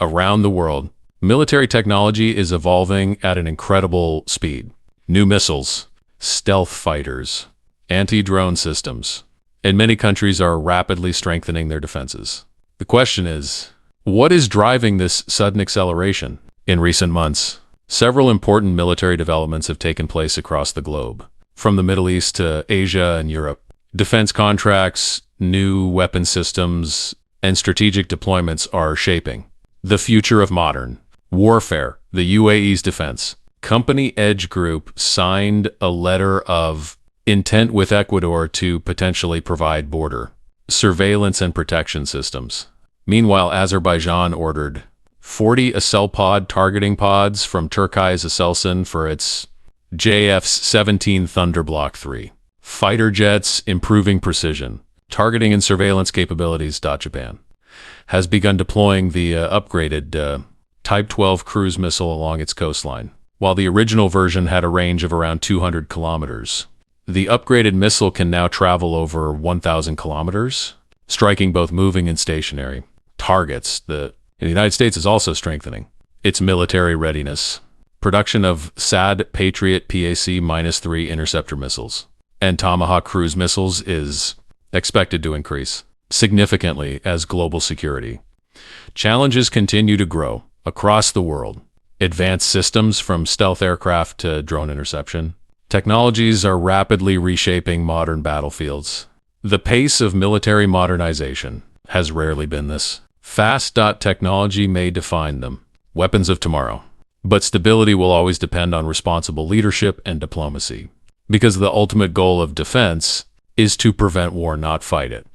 Around the world, military technology is evolving at an incredible speed. New missiles, stealth fighters, anti-drone systems, and many countries are rapidly strengthening their defenses. The question is, what is driving this sudden acceleration? In recent months, several important military developments have taken place across the globe. From the Middle East to Asia and Europe, defense contracts, new weapon systems, and strategic deployments are shaping the future of modern warfare. The UAE's defense company Edge Group signed a letter of intent with Ecuador to potentially provide border surveillance and protection systems. Meanwhile, Azerbaijan ordered 40 Aselpod targeting pods from Turkey's Aselsan for its JF-17 Thunderblock 3 fighter jets, improving precision, targeting and surveillance capabilities. Japan has begun deploying the upgraded Type 12 cruise missile along its coastline. While the original version had a range of around 200 kilometers, the upgraded missile can now travel over 1,000 kilometers, striking both moving and stationary targets. The United States is also strengthening its military readiness. Production of SAD Patriot PAC-3 interceptor missiles and Tomahawk cruise missiles is expected to increase significantly as global security challenges continue to grow across the world. Advanced systems from stealth aircraft to drone interception technologies are rapidly reshaping modern battlefields. The pace of military modernization has rarely been this fast. Technology may define them weapons of tomorrow, but stability will always depend on responsible leadership and diplomacy, because the ultimate goal of defense is to prevent war, not fight it.